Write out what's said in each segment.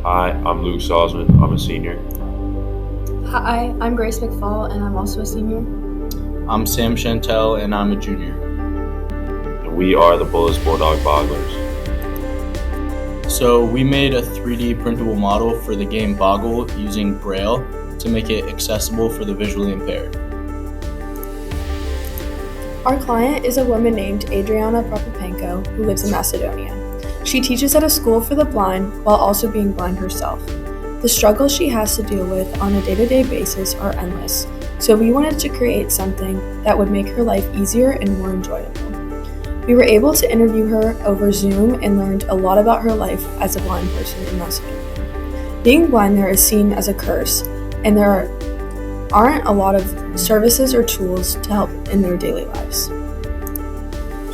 Hi, I'm Luke Salzman. I'm a senior. Hi, I'm Grace McPhaul, and I'm also a senior. I'm Sam Sheintal, and I'm a junior. And we are the Bullis Bogglers. So we made a 3D printable model for the game Boggle using Braille to make it accessible for the visually impaired. Our client is a woman named Adriana Prokopenko who lives in Macedonia. She teaches at a school for the blind while also being blind herself. The struggles she has to deal with on a day-to-day basis are endless, so we wanted to create something that would make her life easier and more enjoyable. We were able to interview her over Zoom and learned a lot about her life as a blind person in Macedonia. Being blind there is seen as a curse, and there aren't a lot of services or tools to help in their daily lives.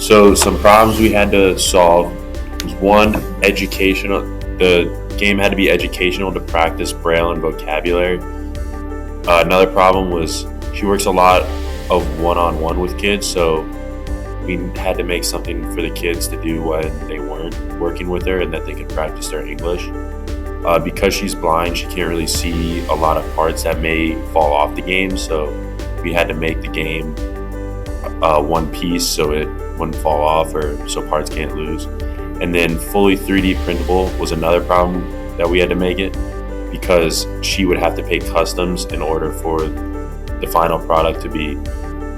So some problems we had to solve was one, educational. The game had to be educational to practice Braille and vocabulary. Another problem was she works a lot of one-on-one with kids, so we had to make something for the kids to do when they weren't working with her and that they could practice their English. Because she's blind, she can't really see a lot of parts that may fall off the game, so we had to make the game one piece so it wouldn't fall off or so parts can't lose. And then fully 3D printable was another problem that we had to make it because she would have to pay customs in order for the final product to be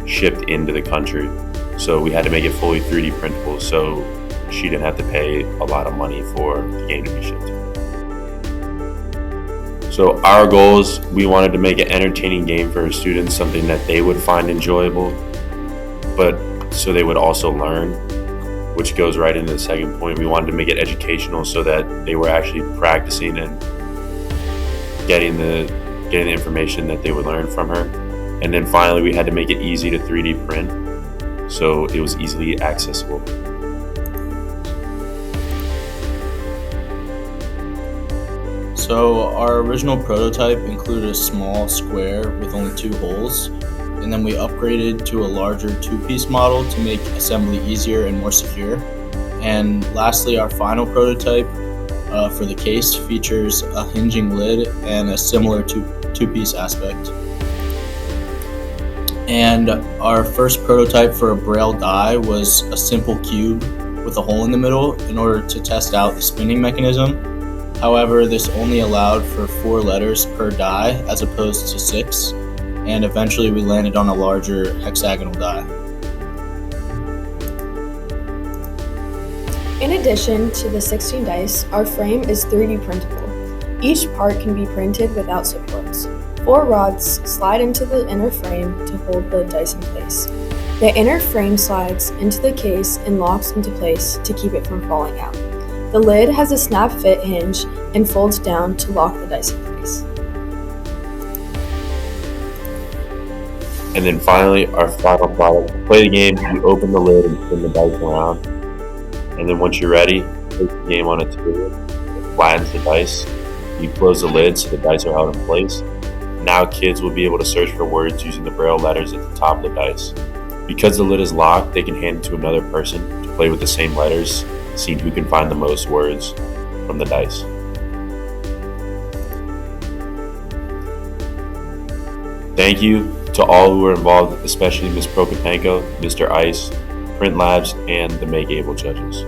shipped into the country. So we had to make it fully 3D printable so she didn't have to pay a lot of money for the game to be shipped. So our goals, we wanted to make an entertaining game for our students, something that they would find enjoyable, but so they would also learn, which goes right into the second point. We wanted to make it educational so that they were actually practicing and getting the information that they would learn from her. And then finally, we had to make it easy to 3D print so it was easily accessible. So our original prototype included a small square with only 2 holes, and then we upgraded to a larger 2-piece model to make assembly easier and more secure. And lastly, our final prototype for the case features a hinging lid and a similar 2-piece aspect. And our first prototype for a Braille die was a simple cube with a hole in the middle in order to test out the spinning mechanism. However, this only allowed for 4 letters per die as opposed to 6, and eventually we landed on a larger hexagonal die. In addition to the 16 dice, our frame is 3D printable. Each part can be printed without supports. 4 rods slide into the inner frame to hold the dice in place. The inner frame slides into the case and locks into place to keep it from falling out. The lid has a snap fit hinge and folds down to lock the dice in place. And then finally, our final product. To play the game, you open the lid and spin the dice around. And then once you're ready, take the game on a table, flattens the dice. You close the lid so the dice are held in place. Now kids will be able to search for words using the Braille letters at the top of the dice. Because the lid is locked, they can hand it to another person to play with the same letters, seeing who can find the most words from the dice. Thank you to all who were involved, especially Ms. Prokopenko, Mr. Ice, Print Labs, and the Make Able judges.